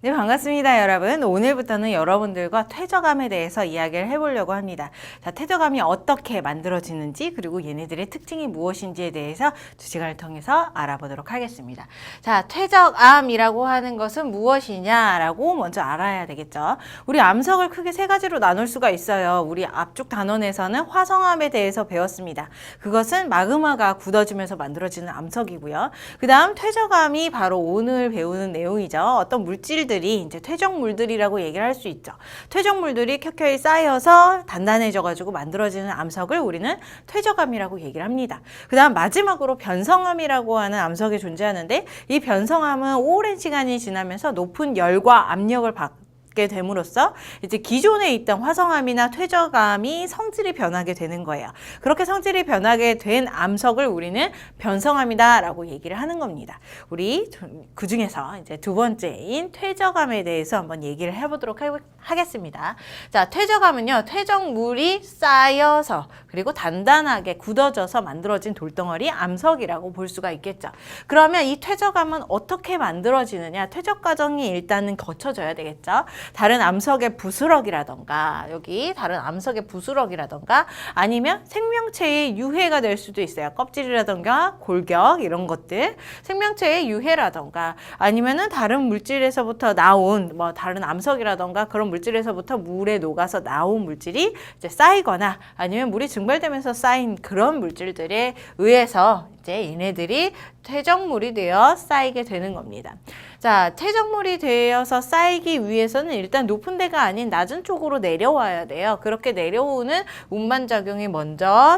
네, 반갑습니다, 여러분. 오늘부터는 여러분들과 퇴적암에 대해서 이야기를 해보려고 합니다. 자, 퇴적암이 어떻게 만들어지는지, 그리고 얘네들의 특징이 무엇인지에 대해서 두 시간을 통해서 알아보도록 하겠습니다. 자, 퇴적암이라고 하는 것은 무엇이냐라고 먼저 알아야 되겠죠. 우리 암석을 크게 세 가지로 나눌 수가 있어요. 우리 앞쪽 단원에서는 화성암에 대해서 배웠습니다. 그것은 마그마가 굳어지면서 만들어지는 암석이고요. 그 다음 퇴적암이 바로 오늘 배우는 내용이죠. 어떤 물질들이 이제 퇴적물들이라고 얘기를 할 수 있죠. 퇴적물들이 켜켜이 쌓여서 단단해져가지고 만들어지는 암석을 우리는 퇴적암이라고 얘기를 합니다. 그 다음 마지막으로 변성암이라고 하는 암석이 존재하는데, 이 변성암은 오랜 시간이 지나면서 높은 열과 압력을 받게 됨으로써 이제 기존에 있던 화성암이나 퇴적암이 성질이 변하게 되는 거예요. 그렇게 성질이 변하게 된 암석을 우리는 변성암이다라고 얘기를 하는 겁니다. 우리 그 중에서 이제 두 번째인 퇴적암에 대해서 한번 얘기를 해보도록 하겠습니다. 자, 퇴적암은요, 퇴적물이 쌓여서 그리고 단단하게 굳어져서 만들어진 돌덩어리 암석이라고 볼 수가 있겠죠. 그러면 이 퇴적암은 어떻게 만들어지느냐? 퇴적 과정이 일단은 거쳐져야 되겠죠. 다른 암석의 부스러기라던가, 여기 다른 암석의 부스러기라던가, 아니면 생명체의 유해가 될 수도 있어요. 껍질이라던가 골격 이런 것들, 생명체의 유해라던가, 아니면은 다른 물질에서부터 나온 다른 암석이라던가 그런 물질에서부터 물에 녹아서 나온 물질이 이제 쌓이거나, 아니면 물이 증발되면서 쌓인 그런 물질들에 의해서 이제 얘네들이 퇴적물이 되어 쌓이게 되는 겁니다. 자, 퇴적물이 되어서 쌓이기 위해서는 일단 높은 데가 아닌 낮은 쪽으로 내려와야 돼요. 그렇게 내려오는 운반작용이 먼저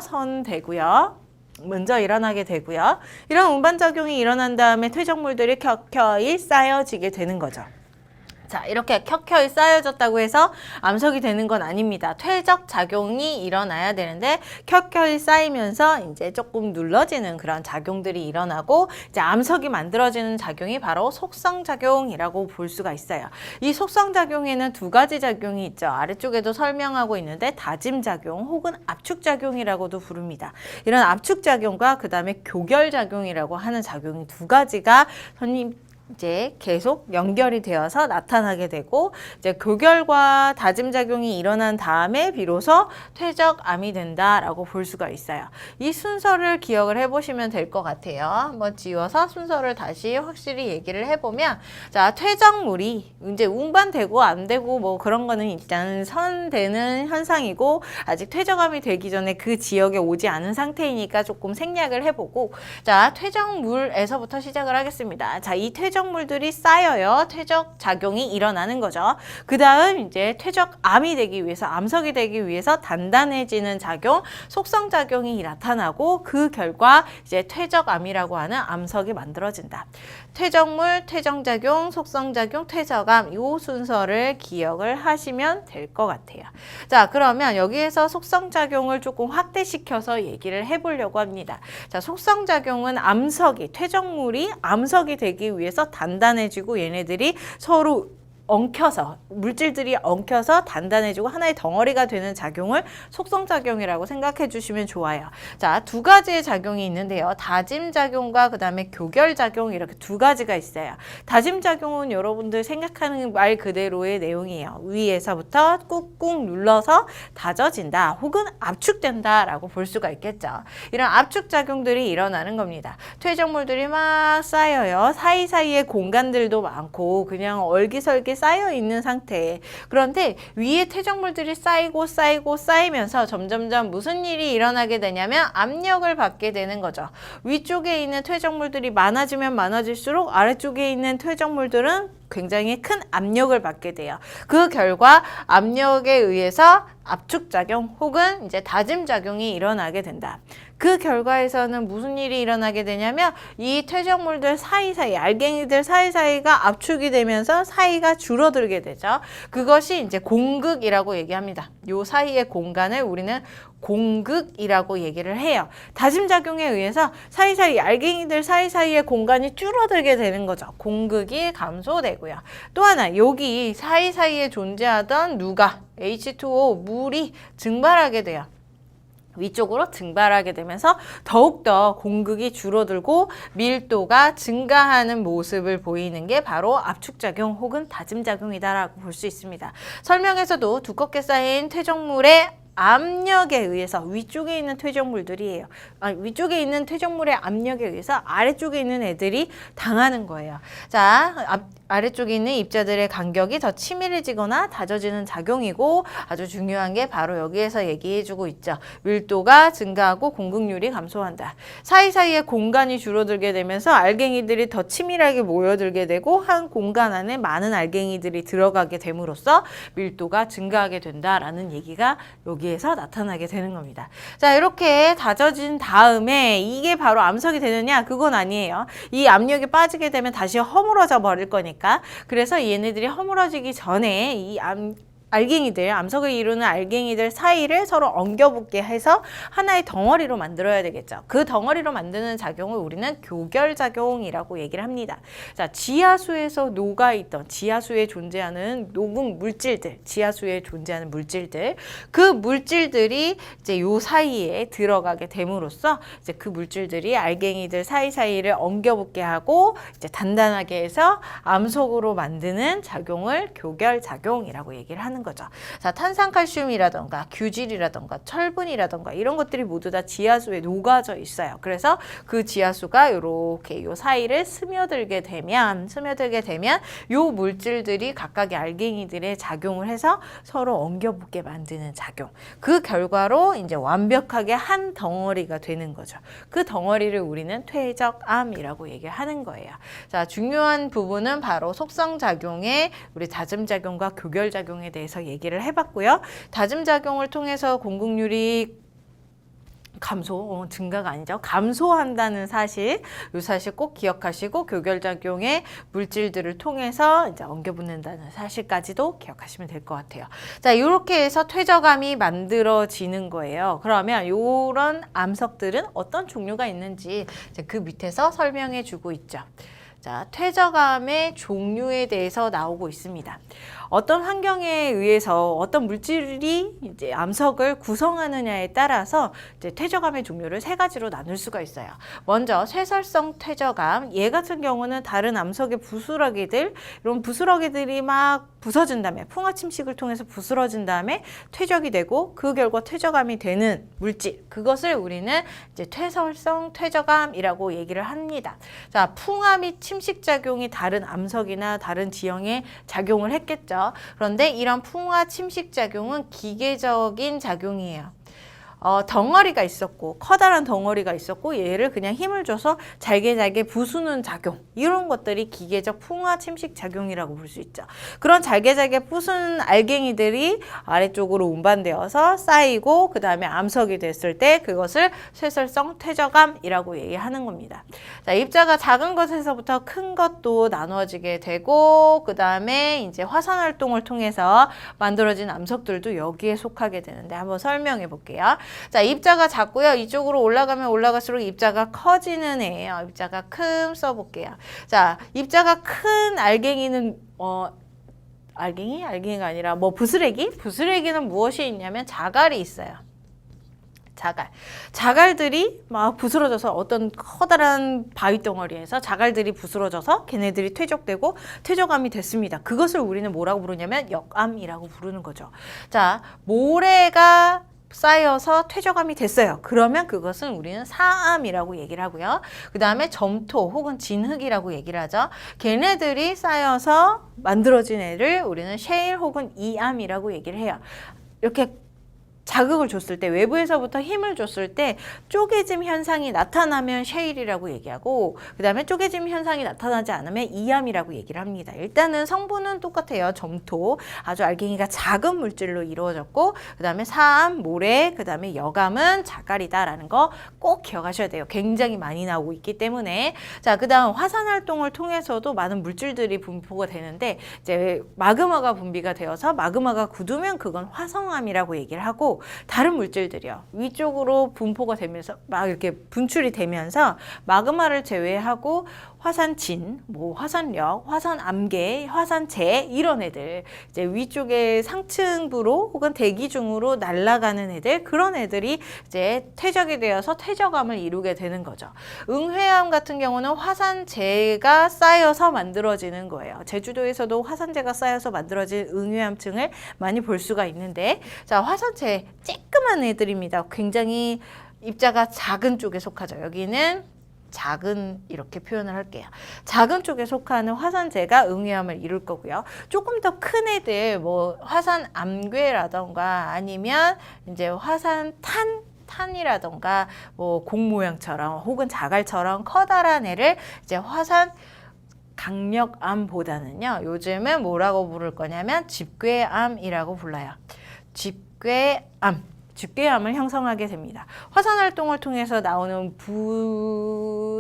일어나게 되고요. 이런 운반작용이 일어난 다음에 퇴적물들이 켜켜이 쌓여지게 되는 거죠. 자, 이렇게 켜켜이 쌓여졌다고 해서 암석이 되는 건 아닙니다. 퇴적 작용이 일어나야 되는데 켜켜이 쌓이면서 이제 조금 눌러지는 그런 작용들이 일어나고 이제 암석이 만들어지는 작용이 바로 속성작용이라고 볼 수가 있어요. 이 속성작용에는 두 가지 작용이 있죠. 아래쪽에도 설명하고 있는데 다짐작용 혹은 압축작용이라고도 부릅니다. 이런 압축작용과 그 다음에 교결작용이라고 하는 작용이 두 가지가 이제 계속 연결이 되어서 나타나게 되고, 이제 교결과 다짐작용이 일어난 다음에 비로소 퇴적암이 된다라고 볼 수가 있어요. 이 순서를 기억을 해보시면 될 것 같아요. 한번 지워서 순서를 다시 확실히 얘기를 해보면, 자, 퇴적물이 이제 운반되고 안 되고 그런 거는 일단 선되는 현상이고, 아직 퇴적암이 되기 전에 그 지역에 오지 않은 상태이니까 조금 생략을 해보고, 자, 퇴적물에서부터 시작을 하겠습니다. 자, 이 퇴적물들이 쌓여요. 퇴적 작용이 일어나는 거죠. 그 다음 이제 퇴적암이 되기 위해서, 암석이 되기 위해서 단단해지는 작용, 속성 작용이 나타나고, 그 결과 이제 퇴적암이라고 하는 암석이 만들어진다. 퇴적물, 퇴적작용, 속성작용, 퇴적암, 이 순서를 기억을 하시면 될 것 같아요. 자, 그러면 여기에서 속성작용을 조금 확대시켜서 얘기를 해보려고 합니다. 자, 속성작용은 퇴적물이 암석이 되기 위해서 단단해지고, 얘네들이 서로 물질들이 엉켜서 단단해지고 하나의 덩어리가 되는 작용을 속성작용이라고 생각해 주시면 좋아요. 자, 두 가지의 작용이 있는데요. 다짐작용과 그 다음에 교결작용, 이렇게 두 가지가 있어요. 다짐작용은 여러분들 생각하는 말 그대로의 내용이에요. 위에서부터 꾹꾹 눌러서 다져진다 혹은 압축된다 라고 볼 수가 있겠죠. 이런 압축작용들이 일어나는 겁니다. 퇴적물들이 막 쌓여요. 사이사이에 공간들도 많고 그냥 얼기설기 쌓여 있는 상태. 그런데 위에 퇴적물들이 쌓이면서 점점점 무슨 일이 일어나게 되냐면 압력을 받게 되는 거죠. 위쪽에 있는 퇴적물들이 많아지면 많아질수록 아래쪽에 있는 퇴적물들은 굉장히 큰 압력을 받게 돼요. 그 결과 압력에 의해서 압축작용 혹은 이제 다짐작용이 일어나게 된다. 그 결과에서는 무슨 일이 일어나게 되냐면 이 퇴적물들 사이사이, 알갱이들 사이사이가 압축이 되면서 사이가 줄어들게 되죠. 그것이 이제 공극이라고 얘기합니다. 요 사이의 공간을 우리는 공극이라고 얘기를 해요. 다짐작용에 의해서 사이사이, 알갱이들 사이사이의 공간이 줄어들게 되는 거죠. 공극이 감소되고요. 또 하나, 여기 사이사이에 존재하던 누가 H2O, 물이 증발하게 돼요. 위쪽으로 증발하게 되면서 더욱더 공극이 줄어들고 밀도가 증가하는 모습을 보이는 게 바로 압축작용 혹은 다짐작용이다라고 볼 수 있습니다. 설명에서도 두껍게 쌓인 퇴적물의 압력에 의해서 위쪽에 있는 퇴적물들이에요. 위쪽에 있는 퇴적물의 압력에 의해서 아래쪽에 있는 애들이 당하는 거예요. 자, 아래쪽에 있는 입자들의 간격이 더 치밀해지거나 다져지는 작용이고 아주 중요한 게 바로 여기에서 얘기해주고 있죠. 밀도가 증가하고 공극률이 감소한다. 사이사이에 공간이 줄어들게 되면서 알갱이들이 더 치밀하게 모여들게 되고 한 공간 안에 많은 알갱이들이 들어가게 됨으로써 밀도가 증가하게 된다라는 얘기가 여기에서 나타나게 되는 겁니다. 자, 이렇게 다져진 다음에 이게 바로 암석이 되느냐? 그건 아니에요. 이 압력이 빠지게 되면 다시 허물어져 버릴 거니까. 그래서 얘네들이 허물어지기 전에 이 알갱이들, 암석을 이루는 알갱이들 사이를 서로 엉겨붙게 해서 하나의 덩어리로 만들어야 되겠죠. 그 덩어리로 만드는 작용을 우리는 교결작용이라고 얘기를 합니다. 자, 지하수에서 녹아있던, 지하수에 존재하는 녹은 물질들, 지하수에 존재하는 물질들, 그 물질들이 이제 요 사이에 들어가게 됨으로써 이제 그 물질들이 알갱이들 사이사이를 엉겨붙게 하고 이제 단단하게 해서 암석으로 만드는 작용을 교결작용이라고 얘기를 하는 거죠. 자, 탄산칼슘이라던가 규질이라던가 철분이라던가 이런 것들이 모두 다 지하수에 녹아져 있어요. 그래서 그 지하수가 이렇게 요 사이를 스며들게 되면 요 물질들이 각각의 알갱이들의 작용을 해서 서로 엉겨붙게 만드는 작용. 그 결과로 이제 완벽하게 한 덩어리가 되는 거죠. 그 덩어리를 우리는 퇴적암이라고 얘기하는 거예요. 자, 중요한 부분은 바로 속성작용의 우리 다짐작용과 교결작용에 대해서 얘기를 해봤고요. 다짐작용을 통해서 공극률이 증가가 아니죠. 감소한다는 사실, 이 사실 꼭 기억하시고 교결작용의 물질들을 통해서 이제 엉겨붙는다는 사실까지도 기억하시면 될 것 같아요. 자, 이렇게 해서 퇴적암이 만들어지는 거예요. 그러면 이런 암석들은 어떤 종류가 있는지 이제 그 밑에서 설명해 주고 있죠. 자, 퇴적암의 종류에 대해서 나오고 있습니다. 어떤 환경에 의해서 어떤 물질이 이제 암석을 구성하느냐에 따라서 이제 퇴적암의 종류를 세 가지로 나눌 수가 있어요. 먼저 쇠설성 퇴적암, 얘 같은 경우는 다른 암석의 부스러기들, 이런 부스러기들이 막 부서진 다음에 풍화 침식을 통해서 부스러진 다음에 퇴적이 되고 그 결과 퇴적암이 되는 물질, 그것을 우리는 이제 퇴설성 퇴적암이라고 얘기를 합니다. 자, 풍화 및 침식 작용이 다른 암석이나 다른 지형에 작용을 했겠죠. 그런데 이런 풍화 침식 작용은 기계적인 작용이에요. 덩어리가 있었고 커다란 덩어리가 있었고 얘를 그냥 힘을 줘서 잘게 부수는 작용, 이런 것들이 기계적 풍화 침식 작용이라고 볼 수 있죠. 그런 잘게 부수는 알갱이들이 아래쪽으로 운반되어서 쌓이고 그 다음에 암석이 됐을 때 그것을 쇠설성 퇴적암이라고 얘기하는 겁니다. 자, 입자가 작은 것에서부터 큰 것도 나누어지게 되고 그 다음에 이제 화산 활동을 통해서 만들어진 암석들도 여기에 속하게 되는데 한번 설명해 볼게요. 자, 입자가 작고요. 이쪽으로 올라가면 올라갈수록 입자가 커지는 애예요. 입자가 큰 써볼게요. 자, 입자가 큰 알갱이는 알갱이가 아니라 부스레기는 무엇이 있냐면 자갈이 있어요. 자갈들이 막 부스러져서 어떤 커다란 바위 덩어리에서 자갈들이 부스러져서 걔네들이 퇴적되고 퇴적암이 됐습니다. 그것을 우리는 뭐라고 부르냐면 역암이라고 부르는 거죠. 자, 모래가 쌓여서 퇴적암이 됐어요. 그러면 그것은 우리는 사암이라고 얘기를 하고요. 그 다음에 점토 혹은 진흙이라고 얘기를 하죠. 걔네들이 쌓여서 만들어진 애를 우리는 셰일 혹은 이암이라고 얘기를 해요. 이렇게 자극을 줬을 때, 외부에서부터 힘을 줬을 때 쪼개짐 현상이 나타나면 셰일이라고 얘기하고 그 다음에 쪼개짐 현상이 나타나지 않으면 이암이라고 얘기를 합니다. 일단은 성분은 똑같아요. 점토, 아주 알갱이가 작은 물질로 이루어졌고 그 다음에 사암, 모래, 그 다음에 역암은 자갈이다라는 거 꼭 기억하셔야 돼요. 굉장히 많이 나오고 있기 때문에. 자, 그 다음 화산 활동을 통해서도 많은 물질들이 분포가 되는데 이제 마그마가 분비가 되어서 마그마가 굳으면 그건 화성암이라고 얘기를 하고 되고 다른 물질들이요. 위쪽으로 분포가 되면서 막 이렇게 분출이 되면서 마그마를 제외하고 화산진, 뭐 화산력, 화산암계, 화산재 이런 애들 이제 위쪽에 상층부로 혹은 대기 중으로 날아가는 애들 그런 애들이 이제 퇴적이 되어서 퇴적암을 이루게 되는 거죠. 응회암 같은 경우는 화산재가 쌓여서 만들어지는 거예요. 제주도에서도 화산재가 쌓여서 만들어진 응회암층을 많이 볼 수가 있는데 자 화산재 쬐끄만 애들입니다. 굉장히 입자가 작은 쪽에 속하죠. 여기는 작은 이렇게 표현을 할게요. 작은 쪽에 속하는 화산재가 응회암을 이룰 거고요. 조금 더 큰 애들 뭐 화산암괴라던가 아니면 이제 탄이라던가 뭐 공 모양처럼 혹은 자갈처럼 커다란 애를 이제 화산 강력암보다는요. 요즘은 뭐라고 부를 거냐면 집괴암이라고 불러요. 집괴암을 형성하게 됩니다. 화산 활동을 통해서 나오는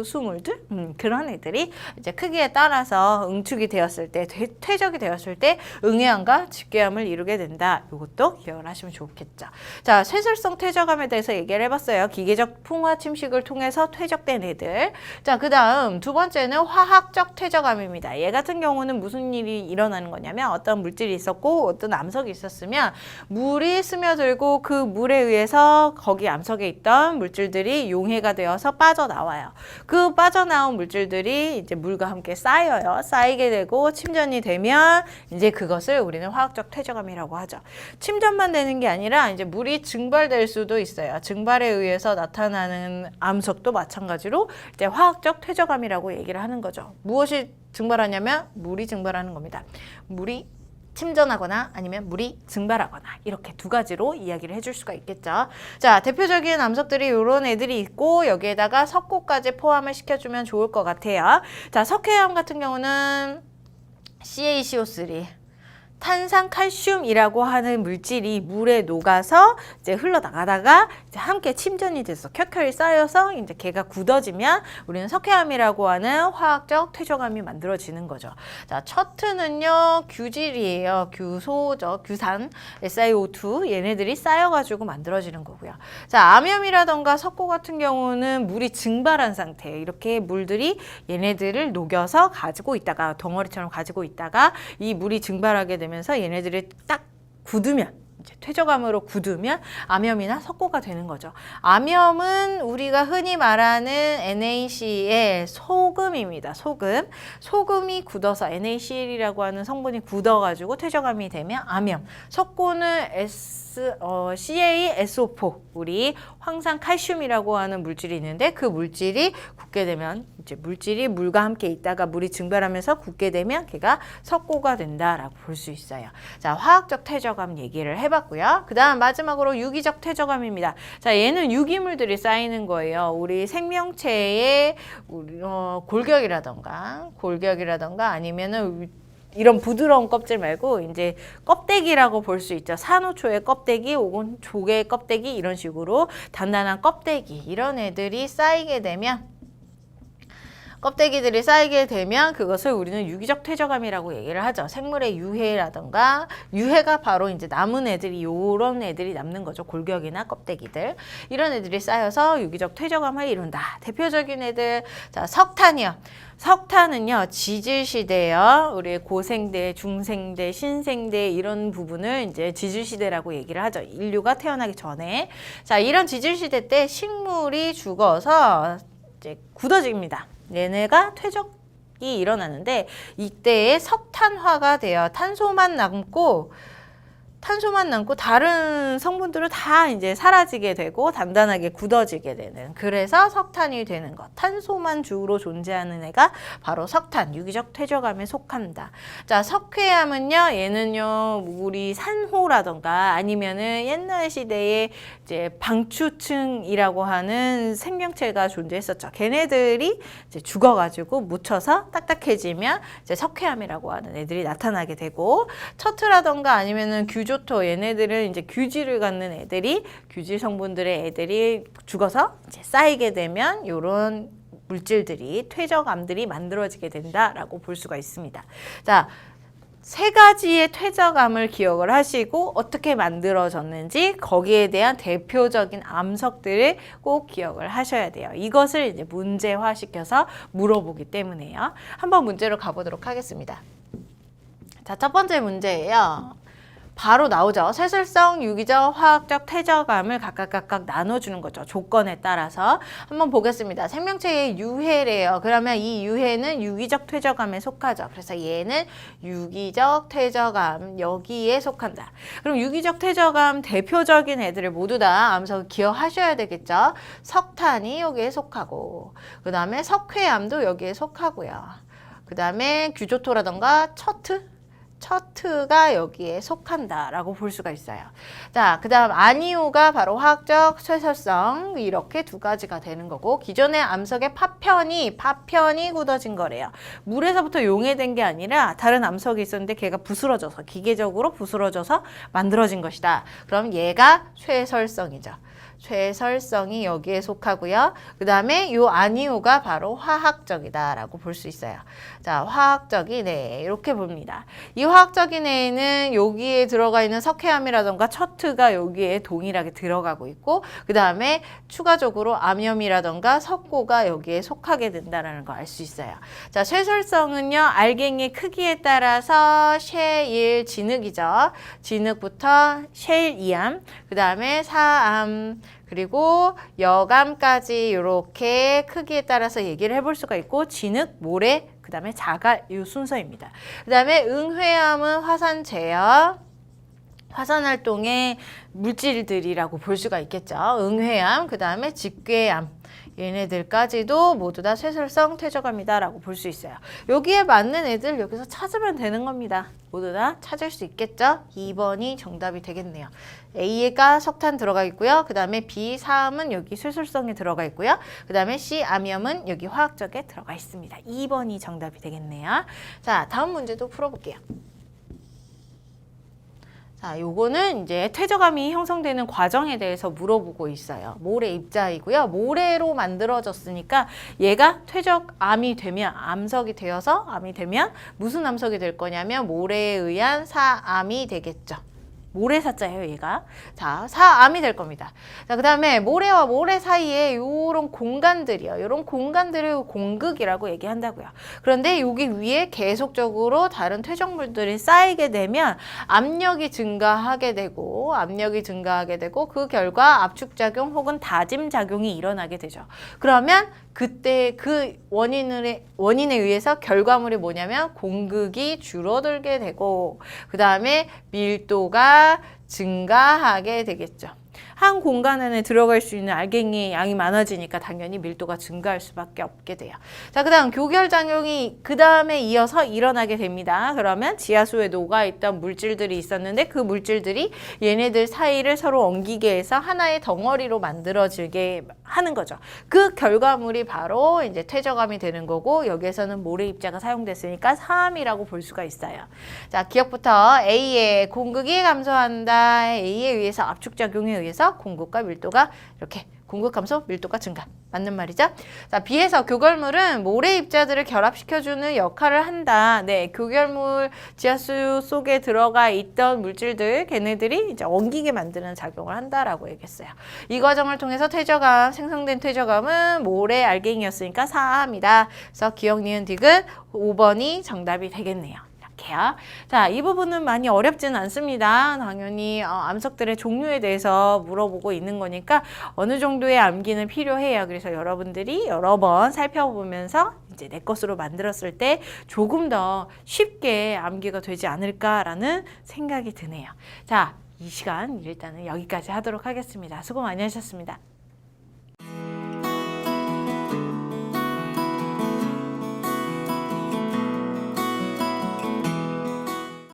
부수물들 그런 애들이 이제 크기에 따라서 응축이 되었을 때 퇴적이 되었을 때 응해암과 집괴암을 이루게 된다. 이것도 기억을 하시면 좋겠죠. 자, 쇠설성 퇴적암에 대해서 얘기를 해봤어요. 기계적 풍화 침식을 통해서 퇴적된 애들. 자, 그 다음 두 번째는 화학적 퇴적암입니다. 얘 같은 경우는 무슨 일이 일어나는 거냐면 어떤 물질이 있었고 어떤 암석이 있었으면 물이 스며들고 그 물에 의해서 거기 암석에 있던 물질들이 용해가 되어서 빠져나와요. 그 빠져나온 물질들이 이제 물과 함께 쌓여요. 쌓이게 되고 침전이 되면 이제 그것을 우리는 화학적 퇴적암이라고 하죠. 침전만 되는 게 아니라 이제 물이 증발될 수도 있어요. 증발에 의해서 나타나는 암석도 마찬가지로 이제 화학적 퇴적암이라고 얘기를 하는 거죠. 무엇이 증발하냐면 물이 증발하는 겁니다. 물이 침전하거나 아니면 물이 증발하거나 이렇게 두 가지로 이야기를 해줄 수가 있겠죠. 자, 대표적인 암석들이 이런 애들이 있고 여기에다가 석고까지 포함을 시켜주면 좋을 것 같아요. 자, 석회암 같은 경우는 CaCO3 탄산칼슘이라고 하는 물질이 물에 녹아서 이제 흘러나가다가 이제 함께 침전이 돼서 켜켜이 쌓여서 이제 걔가 굳어지면 우리는 석회암이라고 하는 화학적 퇴적암이 만들어지는 거죠. 자, 첫 트는요 규질이에요. 규소죠. 규산, SiO2 얘네들이 쌓여가지고 만들어지는 거고요. 자, 암염이라던가 석고 같은 경우는 물이 증발한 상태예요. 이렇게 물들이 얘네들을 녹여서 가지고 있다가 덩어리처럼 가지고 있다가 이 물이 증발하게 되면서 얘네들이 딱 굳으면 이제 퇴적암으로 굳으면 암염이나 석고가 되는 거죠. 암염은 우리가 흔히 말하는 NaCl의 소금입니다. 소금이 굳어서 NaCl이라고 하는 성분이 굳어가지고 퇴적암이 되면 암염. 석고는 CaSO4 우리 황산칼슘이라고 하는 물질이 있는데 그 물질이 굳게 되면 이제 물질이 물과 함께 있다가 물이 증발하면서 굳게 되면 걔가 석고가 된다라고 볼 수 있어요. 자, 화학적 퇴적암 얘기를 해봤고요. 그 다음 마지막으로 유기적 퇴적암입니다. 자, 얘는 유기물들이 쌓이는 거예요. 우리 생명체의 골격이라던가 아니면은 이런 부드러운 껍질 말고 이제 껍데기라고 볼 수 있죠. 산호초의 껍데기 혹은 조개의 껍데기 이런 식으로 단단한 껍데기 이런 애들이 쌓이게 되면 껍데기들이 쌓이게 되면 그것을 우리는 유기적 퇴적암이라고 얘기를 하죠. 생물의 유해라던가 유해가 바로 이제 남은 애들이 요런 애들이 남는 거죠. 골격이나 껍데기들 이런 애들이 쌓여서 유기적 퇴적암을 이룬다. 대표적인 애들 자 석탄이요. 석탄은요 지질시대요. 우리 고생대, 중생대, 신생대 이런 부분을 이제 지질시대라고 얘기를 하죠. 인류가 태어나기 전에 자 이런 지질시대 때 식물이 죽어서 이제 굳어집니다. 얘네가 퇴적이 일어나는데 이때에 석탄화가 돼요. 탄소만 남고 다른 성분들은 다 이제 사라지게 되고 단단하게 굳어지게 되는 그래서 석탄이 되는 것. 탄소만 주로 존재하는 애가 바로 석탄, 유기적 퇴적암에 속한다. 자, 석회암은요, 얘는요, 우리 산호라던가 아니면은 옛날 시대에 이제 방추층이라고 하는 생명체가 존재했었죠. 걔네들이 이제 죽어가지고 묻혀서 딱딱해지면 이제 석회암이라고 하는 애들이 나타나게 되고 처트라던가 아니면은 규조 얘네들은 이제 규질을 갖는 애들이 규질 성분들의 애들이 죽어서 이제 쌓이게 되면 이런 물질들이 퇴적암들이 만들어지게 된다라고 볼 수가 있습니다. 자, 세 가지의 퇴적암을 기억을 하시고 어떻게 만들어졌는지 거기에 대한 대표적인 암석들을 꼭 기억을 하셔야 돼요. 이것을 이제 문제화시켜서 물어보기 때문에요. 한번 문제로 가보도록 하겠습니다. 자, 첫 번째 문제예요. 바로 나오죠. 쇠술성, 유기적, 화학적, 퇴적암을 각각 나눠주는 거죠. 조건에 따라서. 한번 보겠습니다. 생명체의 유해래요. 그러면 이 유해는 유기적 퇴적암에 속하죠. 그래서 얘는 유기적 퇴적암, 여기에 속한다. 그럼 유기적 퇴적암 대표적인 애들을 모두 다 암석 기억하셔야 되겠죠. 석탄이 여기에 속하고, 그 다음에 석회암도 여기에 속하고요. 그 다음에 규조토라던가 처트가 여기에 속한다라고 볼 수가 있어요. 자, 그 다음 아니오가 바로 화학적 쇠설성, 이렇게 두 가지가 되는 거고, 기존의 암석의 파편이 굳어진 거래요. 물에서부터 용해된 게 아니라 다른 암석이 있었는데 걔가 부스러져서, 기계적으로 부스러져서 만들어진 것이다. 그럼 얘가 쇠설성이죠. 쇠설성이 여기에 속하고요. 그 다음에 요 아니오가 바로 화학적이다라고 볼 수 있어요. 자, 화학적인 애 이렇게 봅니다. 이 화학적인 애는 여기에 들어가 있는 석회암이라던가 처트가 여기에 동일하게 들어가고 있고, 그 다음에 추가적으로 암염이라던가 석고가 여기에 속하게 된다는 거 알 수 있어요. 자, 쇠설성은요, 알갱이 크기에 따라서 셰일 진흙이죠. 진흙부터 셰일 2암, 그 다음에 4암, 그리고 여감까지 이렇게 크기에 따라서 얘기를 해볼 수가 있고, 진흙, 모래, 그 다음에 자갈 이 순서입니다. 그 다음에 응회암은 화산재요. 화산활동의 물질들이라고 볼 수가 있겠죠. 응회암, 그 다음에 직괴암, 얘네들까지도 모두 다 쇠설성 퇴적암이다라고 볼 수 있어요. 여기에 맞는 애들 여기서 찾으면 되는 겁니다. 모두 다 찾을 수 있겠죠? 2번이 정답이 되겠네요. A가 석탄 들어가 있고요. 그 다음에 B, 사암은 여기 쇠설성에 들어가 있고요. 그 다음에 C, 암염은 여기 화학적에 들어가 있습니다. 2번이 정답이 되겠네요. 자, 다음 문제도 풀어볼게요. 자, 요거는 이제 퇴적암이 형성되는 과정에 대해서 물어보고 있어요. 모래 입자이고요. 모래로 만들어졌으니까 얘가 퇴적암이 되면, 암석이 되어서 암이 되면 무슨 암석이 될 거냐면 모래에 의한 사암이 되겠죠. 모래사자예요, 얘가. 자, 사암이 될 겁니다. 자, 그 다음에 모래와 모래 사이에 요런 공간들이요. 요런 공간들을 공극이라고 얘기한다고요. 그런데 여기 위에 계속적으로 다른 퇴적물들이 쌓이게 되면 압력이 증가하게 되고, 그 결과 압축작용 혹은 다짐작용이 일어나게 되죠. 그러면 그때 그 원인에 의해서 결과물이 뭐냐면 공극이 줄어들게 되고, 그 다음에 밀도가 증가하게 되겠죠. 한 공간 안에 들어갈 수 있는 알갱이의 양이 많아지니까 당연히 밀도가 증가할 수밖에 없게 돼요. 자, 그 다음 교결작용이 그 다음에 이어서 일어나게 됩니다. 그러면 지하수에 녹아있던 물질들이 있었는데 그 물질들이 얘네들 사이를 서로 엉기게 해서 하나의 덩어리로 만들어지게 하는 거죠. 그 결과물이 바로 이제 퇴적암이 되는 거고, 여기에서는 모래 입자가 사용됐으니까 사암이라고 볼 수가 있어요. 자, 기억부터 A의 공극이 감소한다. A에 의해서 압축작용에 의해서 공극과 밀도가 이렇게 공극 감소, 밀도가 증가. 맞는 말이죠? 자, B에서 교결물은 모래 입자들을 결합시켜주는 역할을 한다. 네, 교결물 지하수 속에 들어가 있던 물질들, 걔네들이 이제 엉기게 만드는 작용을 한다라고 얘기했어요. 이 과정을 통해서 퇴적암, 생성된 퇴적암은 모래 알갱이였으니까 사암이다. 그래서 기억, 니은, 디귿 5번이 정답이 되겠네요. 자, 이 부분은 많이 어렵지는 않습니다. 당연히 암석들의 종류에 대해서 물어보고 있는 거니까 어느 정도의 암기는 필요해요. 그래서 여러분들이 여러 번 살펴보면서 이제 내 것으로 만들었을 때 조금 더 쉽게 암기가 되지 않을까라는 생각이 드네요. 자, 이 시간 일단은 여기까지 하도록 하겠습니다. 수고 많이 하셨습니다.